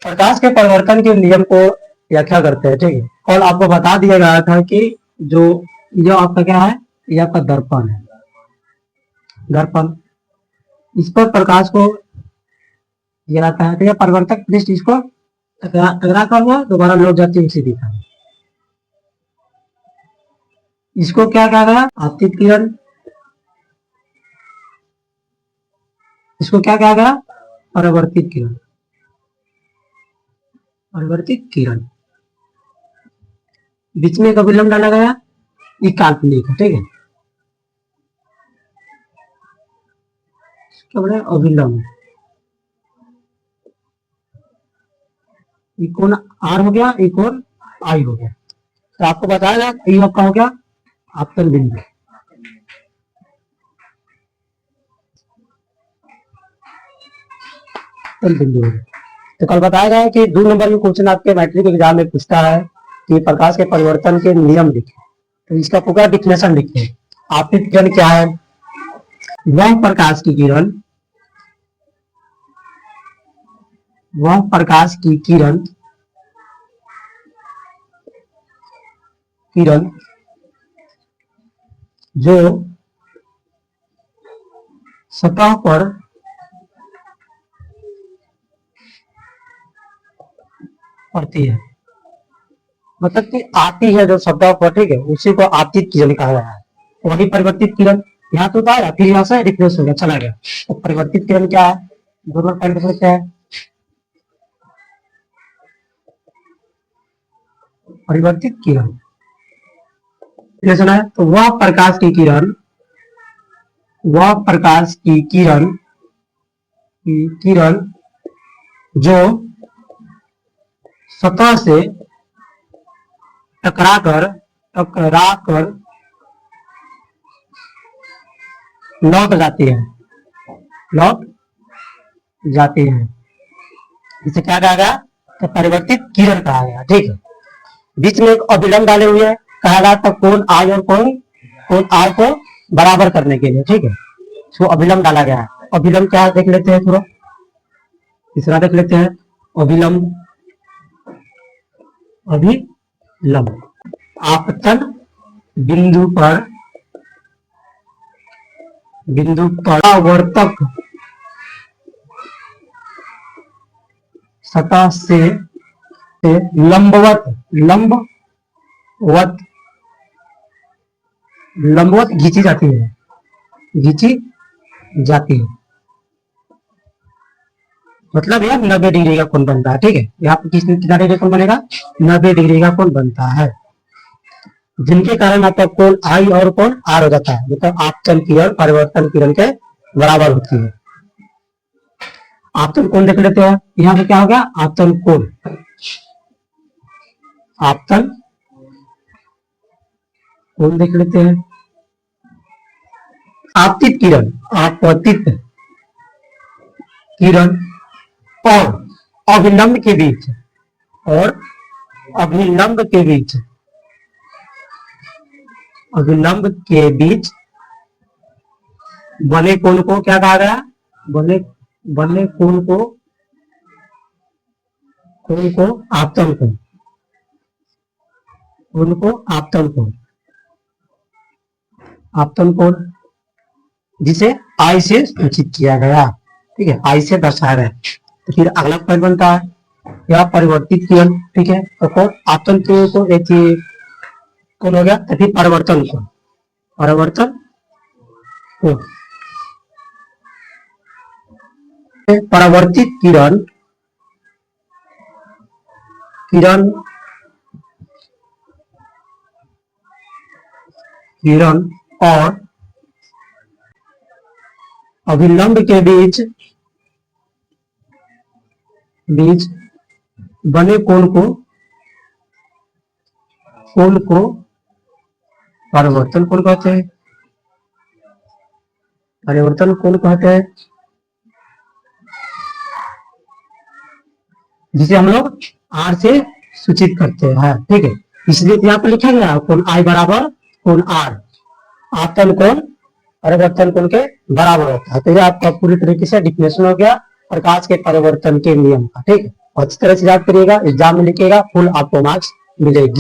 प्रकाश के परिवर्तन के नियम को व्याख्या करते हैं। ठीक है, कल आपको बता दिया गया था कि जो ये आपका क्या है, ये आपका दर्पण है। दर्पण, इस पर प्रकाश को गिराता है तो यह परिवर्तक पृष्ठ इसको टकरा कर हुआ दोबारा लौट जाती है उसी दिशा में। इसको क्या कहा गया, आपतित किरण। इसको क्या कहा गया, परावर्तित किरण। परिवर्तित किरण, बीच में एक अभिलंब डाला गया, ये काल्पनिक है। ठीक है, क्या बोले, अभिलंब। ये कोण आर हो गया, ये कोण आई हो गया। तो आपको बताया ये आपका हो गया आपतन बिंदु। बिंदु हो गया। तो कल बताया गया है कि 2 नंबर में क्वेश्चन आपके मैट्रिक एग्जाम में पूछता है कि प्रकाश के परिवर्तन के नियम लिखे, तो इसका पूरा डिफिनेशन लिखते हैं। आपतित किरण क्या है, वह प्रकाश की किरण, वह प्रकाश की किरण जो सतह पर पड़ती है, मतलब कि आती है जो सतह पर, ठीक है, उसी को आपतित किरण कहा गया है। वही परिवर्तित किरण यहाँ तो आया, फिर यहाँ से रिफ्रेश हो गया, चला गया। तो परिवर्तित किरण क्या है, दोनों पॉइंट पर क्या है, परिवर्तित किरण है। तो वह प्रकाश की किरण, वह प्रकाश की किरण जो सतह से टकराकर लौट जाती है, इसे क्या कहा गया, तो परिवर्तित किरण कहा गया। ठीक है, बीच में एक अभिलंब डाले हुए हैं, कहा गया था कोण आई और कोण आर को बराबर करने के लिए। ठीक है, तो अभिलंब डाला गया है। अभिलंब क्या देख लेते हैं, थोड़ा तीसरा देख लेते हैं। अभिलंब आपतन बिंदु पर परावर्तक सतह से लंबवत खींची जाती है, मतलब यह 90 डिग्री का कोण बनता है। ठीक है, यहाँ पर कितना डिग्री कोण बनेगा, 90 डिग्री का कोण बनता है, जिनके कारण आपका कोण आई और कोण आर हो जाता है, मतलब आपतन किरण परिवर्तन किरण के बराबर होती है। आपतन कोण देख लेते हैं, यहाँ पे क्या हो गया, आपतन कोण, आपतन कोण देख लेते हैं। आपतित किरण और अभिलंब के बीच बने कोण को क्या कहा गया, बने कोण को आपतन कोण, जिसे आई से सूचित किया गया। ठीक है, आई से दर्शाया गया। तो फिर अगला पॉइंट बनता है यह परिवर्तित किरण। ठीक है, तो कोण आपतन को एक कोण हो गया, तो फिर परिवर्तन कोण परावर्तित किरण और अभिलंब के बीच बने कोण को परिवर्तन कोण कहते हैं। जिसे हम लोग आर से सूचित करते हैं। ठीक है, इसलिए यहाँ पर लिखा गया कोण आई बराबर कोण आर, आपतन कोण परिवर्तन कोण के बराबर होता है। तो ये आपका पूरी तरीके से डिफिनेशन हो गया प्रकाश के परिवर्तन के नियम का। ठीक है, और इस तरह से याद करिएगा, एग्जाम में लिखिएगा, फुल आपको मार्क्स मिलेगी।